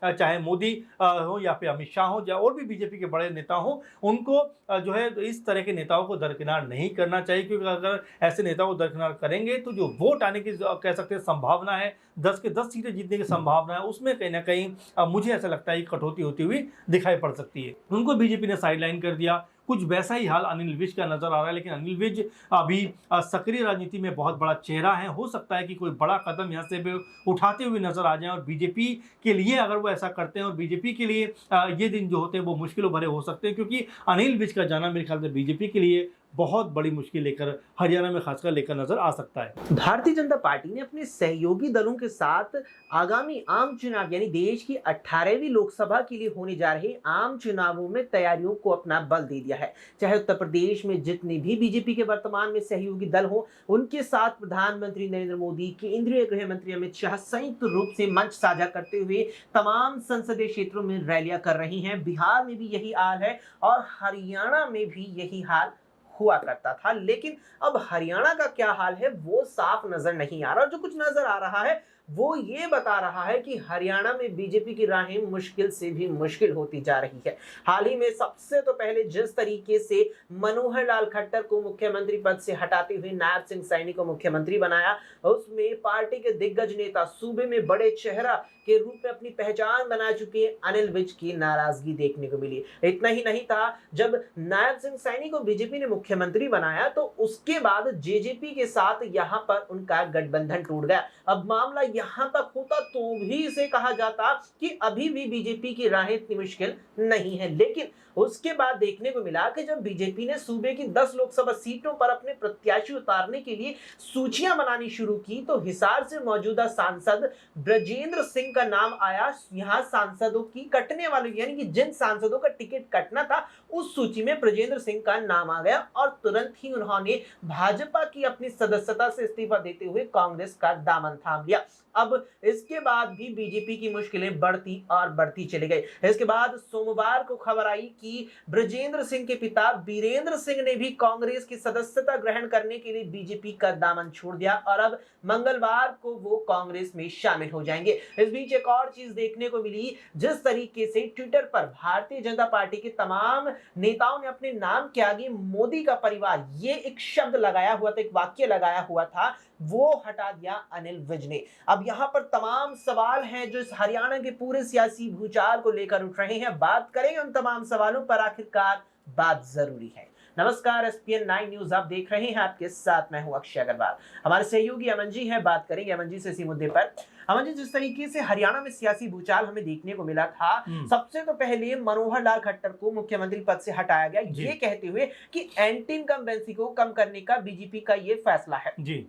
चाहे मोदी हो या फिर अमित शाह हो या और भी बीजेपी के बड़े नेता हो, उनको जो है इस तरह के नेताओं को दरकिनार नहीं करना चाहिए, क्योंकि अगर ऐसे नेताओं को दरकिनार करेंगे तो जो वोट आने की कह सकते हैं संभावना है, 10 के 10 सीटें जीतने की संभावना है, उसमें कहीं ना कहीं मुझे ऐसा लगता है कि कटौती होती हुई दिखाई पड़ सकती है। उनको बीजेपी ने साइडलाइन कर दिया। कुछ वैसा ही हाल अनिल विज का नजर आ रहा है, लेकिन अनिल विज अभी सक्रिय राजनीति में बहुत बड़ा चेहरा है। हो सकता है कि कोई बड़ा कदम यहाँ से भी उठाते हुए नजर आ जाए, और बीजेपी के लिए अगर वो ऐसा करते हैं, और बीजेपी के लिए ये दिन जो होते हैं वो मुश्किलों भरे हो सकते हैं, क्योंकि अनिल विज का जाना मेरे ख्याल से बीजेपी के लिए बहुत बड़ी मुश्किल लेकर हरियाणा में खासकर लेकर नजर आ सकता है। भारतीय जनता पार्टी ने अपने सहयोगी दलों के साथ आगामी आम चुनाव यानी देश की 18वीं लोकसभा के लिए होने जा रहे आम चुनावों में तैयारियों को अपना बल दे दिया है। चाहे उत्तर प्रदेश में जितने भी बीजेपी के वर्तमान में सहयोगी दल हो, उनके साथ प्रधानमंत्री नरेंद्र मोदी, केंद्रीय गृह मंत्री अमित शाह संयुक्त रूप से मंच साझा करते हुए तमाम संसदीय क्षेत्रों में रैलियां कर रही हैं। बिहार में भी यही हाल है और हरियाणा में भी यही हाल हुआ करता था, लेकिन अब हरियाणा का क्या हाल है वो साफ नजर नहीं आ रहा। जो कुछ नजर आ रहा है वो ये बता रहा है कि हरियाणा में बीजेपी की राहें मुश्किल से भी मुश्किल होती जा रही है। हाल ही में सबसे तो पहले जिस तरीके से मनोहर लाल खट्टर को मुख्यमंत्री पद से हटाते हुए नायब सिंह सैनी को मुख्यमंत्री बनाया, उसमें पार्टी के दिग्गज नेता, सूबे में बड़े चेहरा के रूप में अपनी पहचान बना चुके अनिल विज की नाराजगी देखने को मिली। इतना ही नहीं था, जब नायब सिंह सैनी को बीजेपी ने मुख्यमंत्री बनाया तो उसके बाद जेजेपी के साथ यहां पर उनका गठबंधन टूट गया। अब मामला यहां तक होता तो भी इसे कहा जाता कि अभी भी बीजेपी की राहें इतनी मुश्किल नहीं है, लेकिन उसके बाद देखने को मिला कि जब बीजेपी ने सूबे की 10 लोकसभा सीटों पर अपने प्रत्याशी उतारने के लिए सूचियां बनानी शुरू की तो हिसार से मौजूदा सांसद ब्रजेंद्र सिंह का नाम आया। यहां सांसदों की कटने वाले यानी कि जिन सांसदों का टिकट कटना था उस सूची में ब्रजेंद्र सिंह का नाम आ गया और तुरंत ही उन्होंने भाजपा की अपनी सदस्यता से इस्तीफा देते हुए कांग्रेस का दामन थाम लिया। अब इसके बाद भी बीजेपी की मुश्किलें बढ़ती और बढ़ती चली गई। इसके बाद सोमवार को खबर आई कि ब्रजेंद्र सिंह के पिता बीरेंद्र सिंह ने भी कांग्रेस की सदस्यता ग्रहण करने के लिए बीजेपी का दामन छोड़ दिया और अब मंगलवार को वो कांग्रेस में शामिल हो जाएंगे। इस बीच एक और चीज देखने को मिली, जिस तरीके से ट्विटर पर भारतीय जनता पार्टी के तमाम नेताओं ने अपने नाम के आगे मोदी का परिवार ये एक शब्द लगाया हुआ था, एक वाक्य लगाया हुआ था, वो हटा दिया अनिल विज ने। अब यहाँ पर तमाम सवाल हैं जो इस हरियाणा के पूरे सियासी भूचाल को लेकर उठ रहे हैं। बात करेंगे उन तमाम सवालों पर, आखिरकार बात जरूरी है। नमस्कार, SPN 9 न्यूज आप देख रहे हैं, आपके साथ मैं हूं अक्षय अग्रवाल। हमारे सहयोगी अमन जी हैं, बात करेंगे अमन जी से इसी मुद्दे पर। अमन जी, जिस तरीके से हरियाणा में सियासी भूचाल हमें देखने को मिला था, सबसे तो पहले मनोहर लाल खट्टर को मुख्यमंत्री पद से हटाया गया ये कहते हुए कि एंटी इनकम्बेंसी को कम करने का बीजेपी का ये फैसला है। जी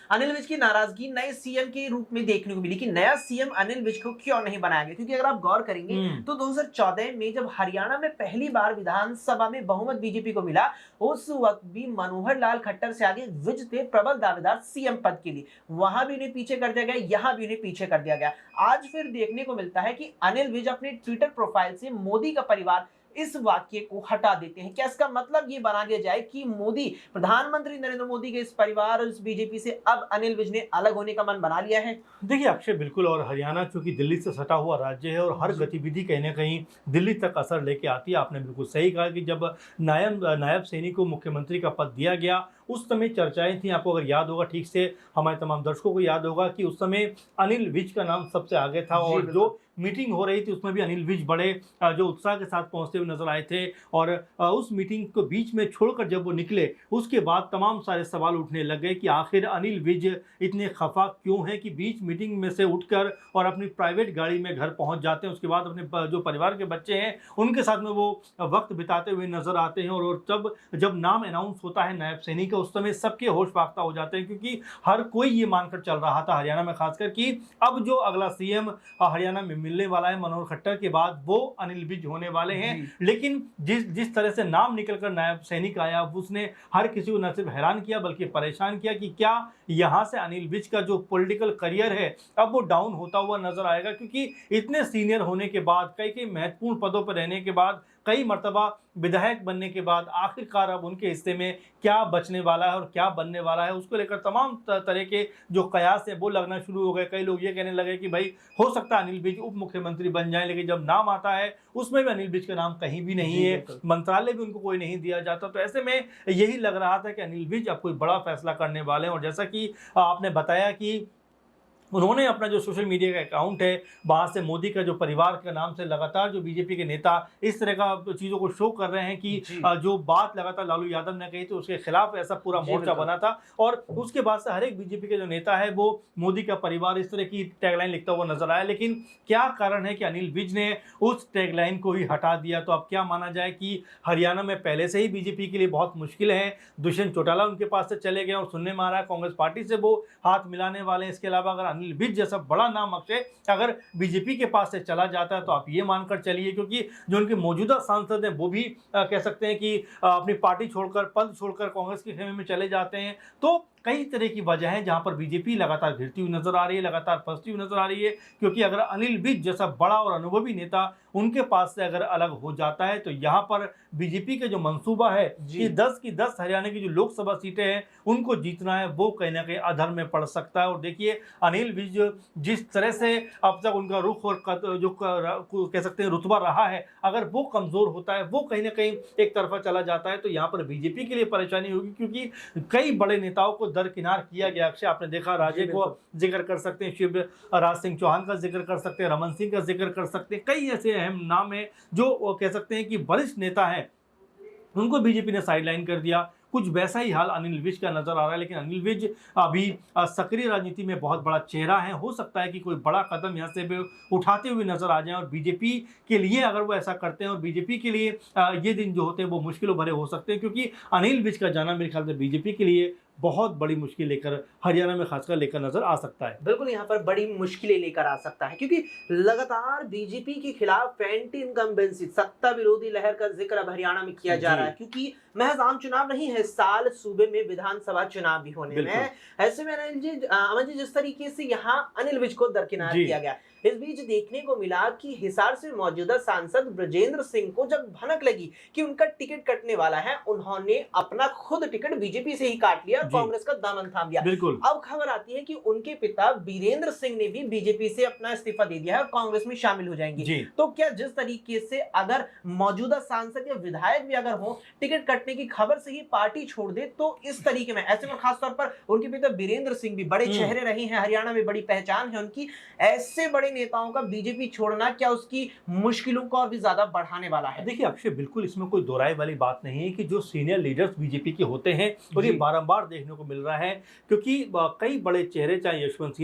अनिल विज की नाराजगी नए सीएम के रूप में देखने को मिली कि नया सीएम अनिल विज को क्यों नहीं बनाया गया, क्योंकि अगर आप गौर करेंगे तो 2014 में जब हरियाणा में पहली बार विधानसभा में बहुमत बीजेपी को मिला, उस वक्त भी मनोहर लाल खट्टर से आगे विज थे प्रबल दावेदार सीएम पद के लिए। वहां भी उन्हें पीछे कर दिया गया, यहां भी उन्हें पीछे कर दिया गया। आज फिर देखने को मिलता है कि अनिल विज अपने ट्विटर प्रोफाइल से मोदी का परिवार इस वाक्य को हटा देते हैं। क्या इसका मतलब ये बना दिया जाए कि मोदी, प्रधानमंत्री नरेंद्र मोदी के इस परिवार और इस बीजेपी से अब अनिल विज ने अलग होने का मन बना लिया है? देखिए अक्षय, बिल्कुल, और हरियाणा चूंकि दिल्ली से सटा हुआ राज्य है और हर गतिविधि कहीं ना कहीं दिल्ली तक असर लेके आती है। आपने बिल्कुल सही कहा कि जब नायब सैनी को मुख्यमंत्री का पद दिया गया उस समय चर्चाएं थी। आपको अगर याद होगा, ठीक से हमारे तमाम दर्शकों को याद होगा कि उस समय अनिल विज का नाम सबसे आगे था और जो मीटिंग हो रही थी उसमें भी अनिल विज बड़े जो उत्साह के साथ पहुंचते हुए नजर आए थे। और उस मीटिंग को बीच में छोड़कर जब वो निकले उसके बाद तमाम सारे सवाल उठने लग गए कि आखिर अनिल विज इतने खफा क्यों हैं कि बीच मीटिंग में से उठकर और अपनी प्राइवेट गाड़ी में घर पहुंच जाते हैं। उसके बाद अपने जो परिवार के बच्चे हैं उनके साथ में वो वक्त बिताते हुए नजर आते हैं। और जब नाम अनाउंस होता है नायब सैनी का, उस समय सबके होश फाख्ता हो जाते हैं, क्योंकि हर कोई ये मानकर चल रहा था हरियाणा में खासकर कि अब जो अगला सीएम हरियाणा में मिलने वाला है मनोहर खट्टर के बाद वो अनिल विज होने वाले हैं। लेकिन जिस तरह से नाम निकलकर नायब सैनी का आया उसने हर किसी को न सिर्फ हैरान किया बल्कि परेशान किया कि क्या यहां से अनिल विज का जो पॉलिटिकल करियर है अब वो डाउन होता हुआ नजर आएगा, क्योंकि इतने सीनियर होने के बाद, कई महत्वपूर्ण पदों पर रहने के बाद, कई मर्तबा विधायक बनने के बाद आखिरकार अब उनके हिस्से में क्या बचने वाला है और क्या बनने वाला है, उसको लेकर तमाम तरह के जो कयास है वो लगना शुरू हो गए। कई लोग ये कहने लगे कि भाई हो सकता है अनिल विज उप मुख्यमंत्री बन जाए, लेकिन जब नाम आता है उसमें भी अनिल विज का नाम कहीं भी नहीं है, मंत्रालय भी उनको कोई नहीं दिया जाता। तो ऐसे में यही लग रहा था कि अनिल विज अब कोई बड़ा फैसला करने वाले हैं। और जैसा कि आपने बताया कि उन्होंने अपना जो सोशल मीडिया का अकाउंट है वहाँ से मोदी का जो परिवार के नाम से लगातार जो बीजेपी के नेता इस तरह का चीज़ों को शो कर रहे हैं कि जो बात लगातार लालू यादव ने कही तो उसके खिलाफ ऐसा पूरा मोर्चा बना था। और उसके बाद से हर एक बीजेपी के जो नेता है वो मोदी का परिवार इस तरह की टैगलाइन लिखता हुआ नजर आया। लेकिन क्या कारण है कि अनिल विज ने उस टैगलाइन को ही हटा दिया? तो अब क्या माना जाए कि हरियाणा में पहले से ही बीजेपी के लिए बहुत मुश्किल है, दुष्यंत चौटाला उनके पास से चले गए और सुनने में आ रहा है कांग्रेस पार्टी से वो हाथ मिलाने वाले हैं। इसके अलावा अगर अनिल विज जैसा बड़ा नाम अक्षय अगर बीजेपी के पास से चला जाता है तो आप ये मानकर चलिए, क्योंकि जो उनके मौजूदा सांसद हैं वो भी कह सकते हैं कि अपनी पार्टी छोड़कर, पद छोड़कर कांग्रेस के खेमे में चले जाते हैं। तो कई तरह की वजह है जहां पर बीजेपी लगातार गिरती हुई नजर आ रही है, लगातार फंसती हुई नजर आ रही है। क्योंकि अगर अनिल विज जैसा बड़ा और अनुभवी नेता उनके पास से अगर अलग हो जाता है तो यहाँ पर बीजेपी का जो मंसूबा है कि 10 की 10 हरियाणा की जो लोकसभा सीटें हैं उनको जीतना है, वो कहीं ना कहीं अधर में पड़ सकता है। और देखिए अनिल विज जिस तरह से अब तक उनका रुख और जो कह सकते हैं रुतबा रहा है, अगर वो कमजोर होता है, वो कहीं ना कहीं एक तरफा चला जाता है तो यहाँ पर बीजेपी के लिए परेशानी होगी। क्योंकि कई बड़े नेताओं को दरकिनार किया गया। अक्षय आपने देखा, राजे को जिक्र कर सकते हैं, शिवराज सिंह चौहान का जिक्र कर सकते हैं, रमन सिंह का जिक्र कर सकते हैं, कई ऐसे अहम नाम है जो कह सकते हैं कि वरिष्ठ नेता हैं, उनको बीजेपी ने साइडलाइन कर दिया। कुछ वैसा ही हाल अनिल विज का नजर आ रहा है। लेकिन अनिल विज अभी सक्रिय राजनीति में बहुत बड़ा चेहरा है, हो सकता है कि कोई बड़ा कदम यहाँ से उठाते हुए नजर आ जाए और बीजेपी के लिए अगर वो ऐसा करते हैं, और बीजेपी के लिए ये दिन जो होते हैं वो मुश्किलों भरे हो सकते हैं। क्योंकि अनिल विज का जाना मेरे ख्याल से बीजेपी के लिए बहुत बड़ी मुश्किल लेकर हरियाणा में खासकर लेकर नजर आ सकता है। बिल्कुल यहाँ पर बड़ी मुश्किलें लेकर आ सकता है, क्योंकि लगातार बीजेपी के खिलाफ एंटी इनकम्बेंसी, सत्ता विरोधी लहर का जिक्र अब हरियाणा में किया जा रहा है। क्योंकि महज आम चुनाव नहीं है, साल सूबे में विधानसभा चुनाव भी होने में। ऐसे में अमन जी जिस तरीके से यहाँ अनिल विज को दरकिनार किया गया, इस बीच देखने को मिला कि हिसार से मौजूदा सांसद ब्रजेंद्र सिंह को जब भनक लगी कि उनका टिकट कटने वाला है, उन्होंने अपना खुद टिकट बीजेपी से ही काट लिया, कांग्रेस का दामन थाम लिया। अब खबर आती है कि उनके पिता वीरेंद्र सिंह ने भी बीजेपी से अपना इस्तीफा दे दिया है और कांग्रेस में शामिल हो जाएंगे। तो क्या जिस तरीके से अगर मौजूदा सांसद या विधायक भी अगर हो टिकट कटने की खबर से ही पार्टी छोड़ दे, तो इस तरीके में ऐसे में खासतौर पर उनके पिता वीरेंद्र सिंह भी बड़े चेहरे रहे हैं, हरियाणा में बड़ी पहचान है उनकी, ऐसे बड़े नेताओं का बीजेपी छोड़ना क्या उसकी मुश्किलों को और भी ज्यादा बढ़ाने वाला है? देखिए अक्षय, बिल्कुल इसमें कोई दोराय वाली बात नहीं है कि जो सीनियर लीडर्स बीजेपी के होते हैं और ये बारंबार देखने को मिल रहा है। क्योंकि कई बड़े चेहरे, चाहे यशवंत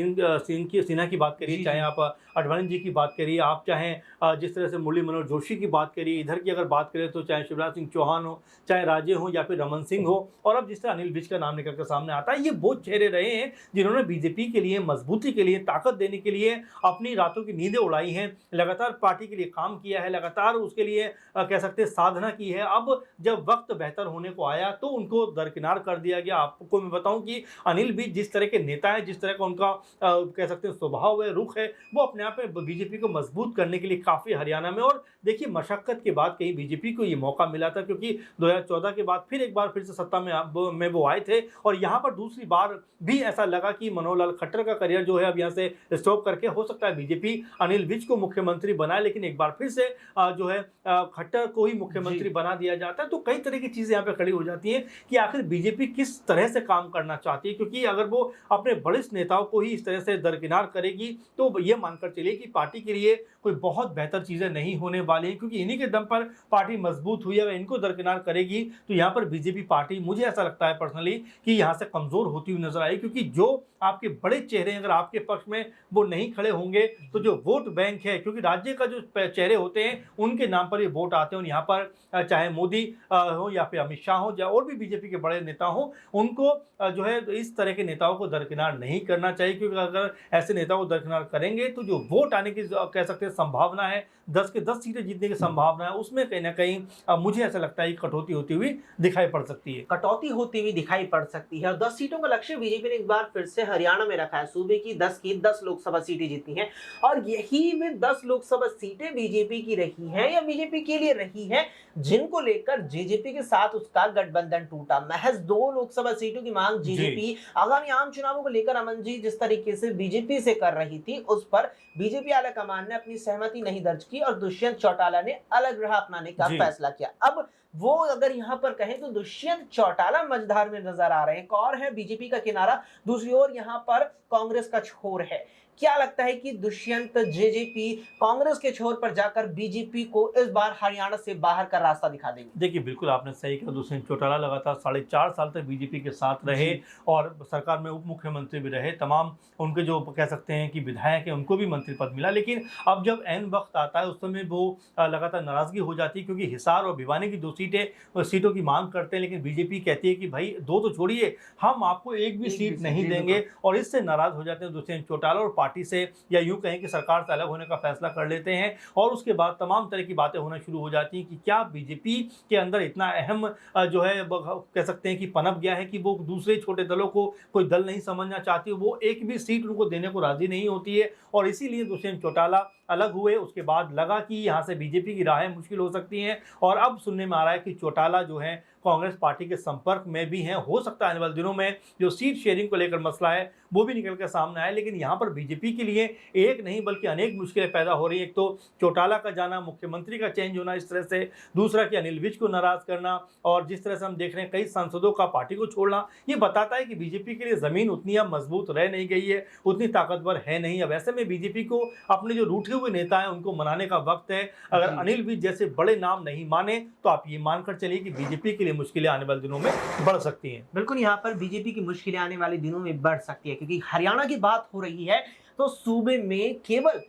सिन्हा की बात करिए, चाहे आप अडवाणी जी की बात करिए, आप चाहे जिस तरह से मुरली मनोहर जोशी की बात करिए, इधर की अगर बात करें तो चाहे शिवराज सिंह चौहान हो, चाहे राजे हो या फिर रमन सिंह हो, और अब जिस तरह अनिल विज का नाम निकल कर सामने आता है, ये वो चेहरे रहे हैं जिन्होंने बीजेपी के लिए मजबूती के लिए, ताकत देने के लिए अपनी रातों की नींदें उड़ाई हैं, लगातार पार्टी के लिए काम किया है, लगातार उसके लिए कह सकते हैं साधना की है। अब जब वक्त बेहतर होने को आया तो उनको दरकिनार कर दिया गया। आपको मैं बताऊं कि अनिल विज जिस तरह के नेता है, जिस तरह का उनका कह सकते हैं स्वभाव है, रुख है, वो अपने आप में बीजेपी को मजबूत करने के लिए काफी हरियाणा में, और देखिए मशक्कत के बाद कहीं बीजेपी को ये मौका मिला था। क्योंकि 2014 के बाद फिर एक बार फिर से सत्ता में वो आए थे और यहाँ पर दूसरी बार भी ऐसा लगा कि मनोहर लाल खट्टर का करियर जो है अब यहाँ से स्टॉप करके हो सकता है बीजेपी अनिल विज को मुख्यमंत्री बनाए, लेकिन एक बार फिर से जो है खट्टर को ही मुख्यमंत्री बना दिया जाता है। तो कई तरह की चीजें यहाँ पे खड़ी हो जाती हैं कि आखिर बीजेपी किस तरह से काम करना चाहती है। क्योंकि अगर वो अपने वरिष्ठ नेताओं को ही इस तरह से दरकिनार करेगी तो ये मानकर चलिए कि पार्टी के लिए कोई बहुत बेहतर चीजें नहीं होने वाली हैं। क्योंकि इन्हीं के दम पर पार्टी मजबूत हुई है, अगर इनको दरकिनार करेगी तो यहाँ पर बीजेपी पार्टी, मुझे ऐसा लगता है पर्सनली, कि यहाँ से कमजोर होती हुई नजर आई। क्योंकि जो आपके बड़े चेहरे अगर आपके पक्ष में वो नहीं खड़े होंगे तो जो वोट बैंक है, क्योंकि राज्य का जो चेहरे होते हैं उनके नाम पर ये वोट आते हैं, और यहाँ पर चाहे मोदी हो या फिर अमित शाह हो या और भी बीजेपी के बड़े नेता हो, उनको उनको जो है इस तरह के नेताओं को दरकिनार नहीं करना चाहिए, क्योंकि अगर ऐसे नेताओं को दरकिनार करेंगे तो जो वोट आने की कह सकते हैं संभावना है, 10 के 10 सीटें जीतने की संभावना है, उसमें कहीं ना कहीं मुझे ऐसा लगता है कि कटौती होती हुई दिखाई पड़ सकती है। कटौती होती हुई दिखाई पड़ सकती है। और 10 सीटों का लक्ष्य बीजेपी ने एक बार फिर से हरियाणा में रखा है। सूबे की 10 की 10 लोकसभा सीटें जीती हैं और यही वे 10 लोकसभा सीटें बीजेपी की रही हैं या बीजेपी के लिए रही हैं, जिनको लेकर जेजेपी के साथ उसका गठबंधन टूटा। महज 2 लोकसभा सीटों की मांग जेजेपी आगामी आम चुनावों को लेकर अमन जी जिस तरीके से बीजेपी से कर रही थी, उस पर बीजेपी आला कमान ने अपनी सहमति नहीं दर्ज की और दुष्यंत चौटाला ने अलग राह अपनाने का फैसला किया। अब वो अगर यहाँ पर कहें तो दुष्यंत चौटाला मझधार में नजर आ रहे हैं। एक और है बीजेपी का किनारा, दूसरी ओर यहाँ पर कांग्रेस का छोर है। क्या लगता है कि दुष्यंत जेजेपी कांग्रेस के छोर पर जाकर बीजेपी को इस बार हरियाणा से बाहर का रास्ता दिखा देंगे? देखिए, बिल्कुल आपने सही कहा। दुष्यंत चौटाला लगातार 4.5 साल तक बीजेपी के साथ रहे और सरकार में उप मुख्यमंत्री भी रहे। तमाम उनके जो कह सकते हैं कि विधायक हैं उनको भी मंत्री पद मिला, लेकिन अब जब ऐन वक्त आता है उस समय वो लगातार नाराजगी हो जाती है, क्योंकि हिसार और भिवानी की 2 सीटों की मांग करते हैं, लेकिन बीजेपी कहती है कि भाई 2 तो छोड़िए, हम आपको एक भी सीट नहीं देंगे, और इससे नाराज हो जाते हैं दुष्यंत चौटाला और पार्टी से, या यूं कहें कि सरकार से अलग होने का फैसला कर लेते हैं। और उसके बाद तमाम तरह की बातें होना शुरू हो जाती हैं कि क्या बीजेपी के अंदर इतना अहम जो है कह सकते हैं कि पनप गया है कि वो दूसरे छोटे दलों को कोई दल नहीं समझना चाहती, वो एक भी सीट उनको देने को राजी नहीं होती है, और इसीलिए दुष्यंत चौटाला अलग हुए। उसके बाद लगा कि यहाँ से बीजेपी की राहें मुश्किल हो सकती हैं, और अब सुनने में आ रहा है कि चौटाला जो है कांग्रेस पार्टी के संपर्क में भी हैं। हो सकता है आने वाले दिनों में जो सीट शेयरिंग को लेकर मसला है वो भी निकल कर सामने आए, लेकिन यहाँ पर बीजेपी के लिए एक नहीं बल्कि अनेक मुश्किलें पैदा हो रही हैं। एक तो चौटाला का जाना, मुख्यमंत्री का चेंज होना इस तरह से, दूसरा कि अनिल विज को नाराज करना, और जिस तरह से हम देख रहे हैं कई सांसदों का पार्टी को छोड़ना, ये बताता है कि बीजेपी के लिए जमीन उतनी अब मजबूत रह नहीं गई है, उतनी ताकतवर है नहीं। अब ऐसे में बीजेपी को अपने जो रूठे हुए नेता हैं उनको मनाने का वक्त है। अगर अनिल विज जैसे बड़े नाम नहीं माने तो आप ये मानकर चलिए कि बीजेपी के लिए मुश्किलें आने वाले दिनों में बढ़ सकती हैं। बिल्कुल, यहाँ पर बीजेपी की मुश्किलें आने वाले दिनों में बढ़ सकती है, क्योंकि हरियाणा की बात हो रही है तो सूबे में केवल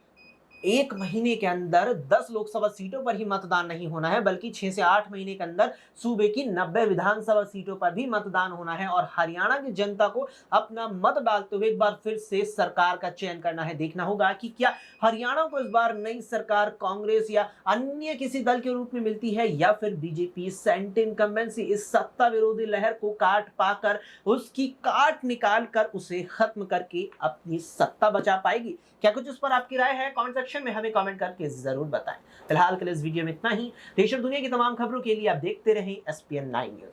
1 महीने के अंदर 10 लोकसभा सीटों पर ही मतदान नहीं होना है, बल्कि 6 से 8 महीने के अंदर सूबे की 90 विधानसभा सीटों पर भी मतदान होना है। और हरियाणा की जनता को अपना मत डालते हुए एक बार फिर से सरकार का चयन करना है। देखना होगा कि क्या हरियाणा को इस बार नई सरकार कांग्रेस या अन्य किसी दल के रूप में मिलती है, या फिर बीजेपी सेंट इनकम्बेंसी इस सत्ता विरोधी लहर को काट पाकर उसकी काट निकाल कर उसे खत्म करके अपनी सत्ता बचा पाएगी। क्या कुछ इस पर आपकी राय है? कमेंट सेक्शन में हमें कमेंट करके जरूर बताएं। फिलहाल के लिए इस वीडियो में इतना ही। देश और दुनिया की तमाम खबरों के लिए आप देखते रहें SPN 9 न्यूज।